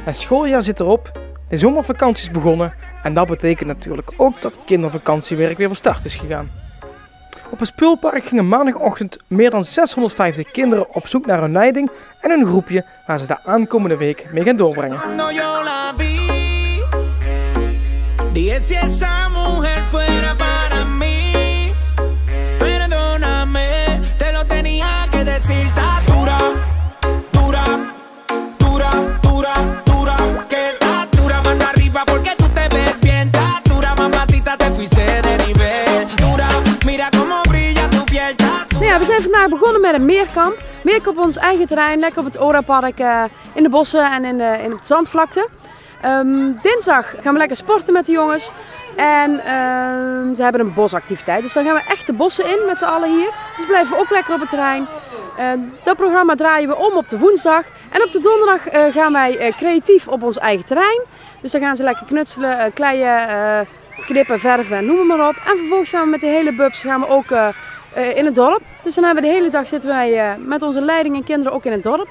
Het schooljaar zit erop, de zomervakantie is begonnen en dat betekent natuurlijk ook dat kindervakantiewerk weer van start is gegaan. Op het speelpark gingen maandagochtend meer dan 650 kinderen op zoek naar hun leiding en een groepje waar ze de aankomende week mee gaan doorbrengen. Ja, we zijn vandaag begonnen met een meerkamp. Meerkamp op ons eigen terrein, lekker op het Orapark, in de bossen en in op de zandvlakte. Dinsdag gaan we lekker sporten met de jongens. En ze hebben een bosactiviteit, dus dan gaan we echt de bossen in met z'n allen hier. Dus blijven we ook lekker op het terrein. Dat programma draaien we om op de woensdag. En op de donderdag gaan wij creatief op ons eigen terrein. Dus dan gaan ze lekker knutselen, kleien, knippen, verven, noem maar op. En vervolgens gaan we met de hele bubs ook in het dorp. Dus dan hebben we de hele dag zitten wij met onze leiding en kinderen ook in het dorp.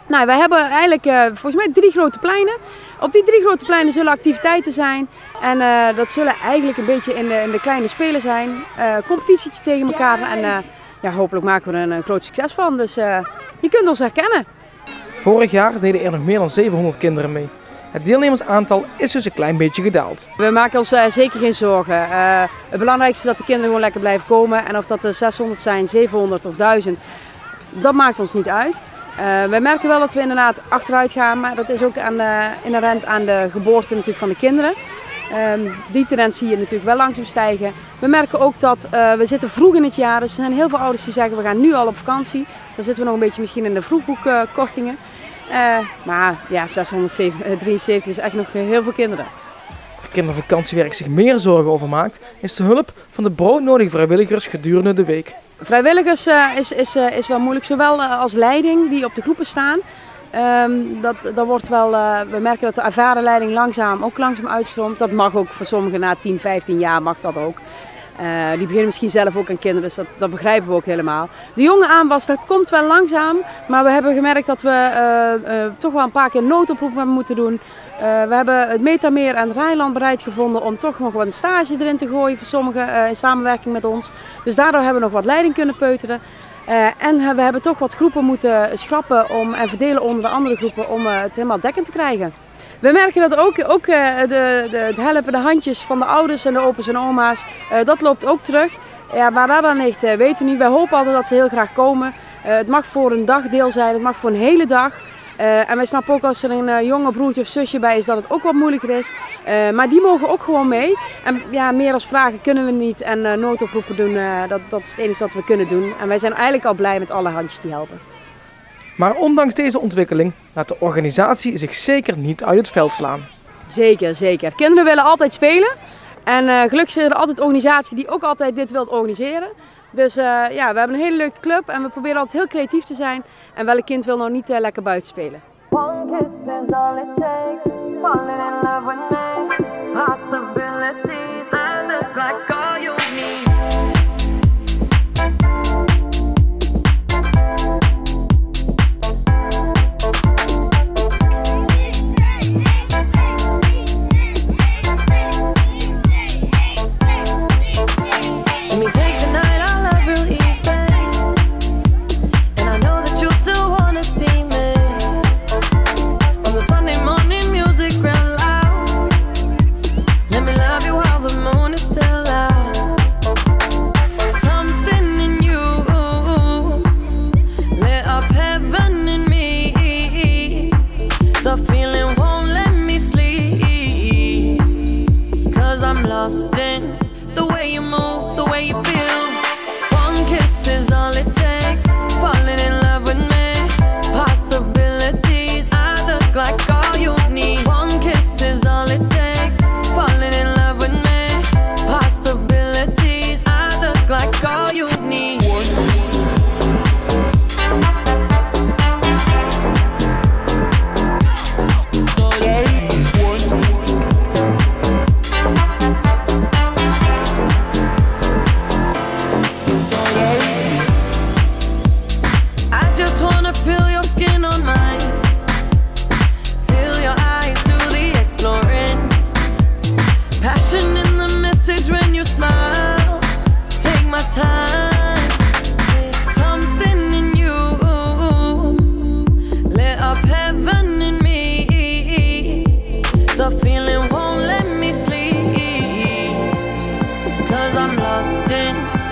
Nou, wij hebben eigenlijk volgens mij 3 grote pleinen. Op die 3 grote pleinen zullen activiteiten zijn. En dat zullen eigenlijk een beetje in de kleine spelen zijn. Competitietjes tegen elkaar. En ja, hopelijk maken we er een groot succes van. Dus je kunt ons herkennen. Vorig jaar deden er nog meer dan 700 kinderen mee. Het deelnemersaantal is dus een klein beetje gedaald. We maken ons zeker geen zorgen. Het belangrijkste is dat de kinderen gewoon lekker blijven komen. En of dat er 600 zijn, 700 of 1000, dat maakt ons niet uit. Wij merken wel dat we inderdaad achteruit gaan, maar dat is ook inherent aan de geboorte natuurlijk van de kinderen. Die tendens zie je natuurlijk wel langzaam stijgen. We merken ook dat we zitten vroeg in het jaar, dus er zijn heel veel ouders die zeggen we gaan nu al op vakantie. Dan zitten we nog een beetje misschien in de vroegboekkortingen. Maar ja, 673 is echt nog heel veel kinderen. Waar kindervakantiewerk zich meer zorgen over maakt, is de hulp van de broodnodige vrijwilligers gedurende de week. Vrijwilligers is wel moeilijk, zowel als leiding die op de groepen staan. Dat wordt wel, we merken dat de ervaren leiding langzaam uitstroomt. Dat mag ook voor sommigen na 10, 15 jaar mag dat ook. Die beginnen misschien zelf ook aan kinderen, dus dat begrijpen we ook helemaal. De jonge aanwas, dat komt wel langzaam, maar we hebben gemerkt dat we toch wel een paar keer noodoproepen hebben moeten doen. We hebben het Metameer en het Rijnland bereid gevonden om toch nog wat een stage erin te gooien voor sommigen in samenwerking met ons. Dus daardoor hebben we nog wat leiding kunnen peuteren. En we hebben toch wat groepen moeten schrappen en verdelen onder de andere groepen om het helemaal dekkend te krijgen. We merken dat ook het helpen, de handjes van de ouders en de opa's en oma's, dat loopt ook terug. Ja, waar dat aan ligt weten we niet. Wij hopen altijd dat ze heel graag komen. Het mag voor een dagdeel zijn, het mag voor een hele dag. En wij snappen ook als er een jonge broertje of zusje bij is dat het ook wat moeilijker is. Maar die mogen ook gewoon mee. En ja, meer als vragen kunnen we niet en noodoproepen doen, dat is het enige wat we kunnen doen. En wij zijn eigenlijk al blij met alle handjes die helpen. Maar ondanks deze ontwikkeling laat de organisatie zich zeker niet uit het veld slaan. Zeker, zeker. Kinderen willen altijd spelen. En gelukkig is er altijd een organisatie die ook altijd dit wil organiseren. Dus ja, we hebben een hele leuke club en we proberen altijd heel creatief te zijn. En welk kind wil nou niet lekker buiten spelen? 'cause I'm lost in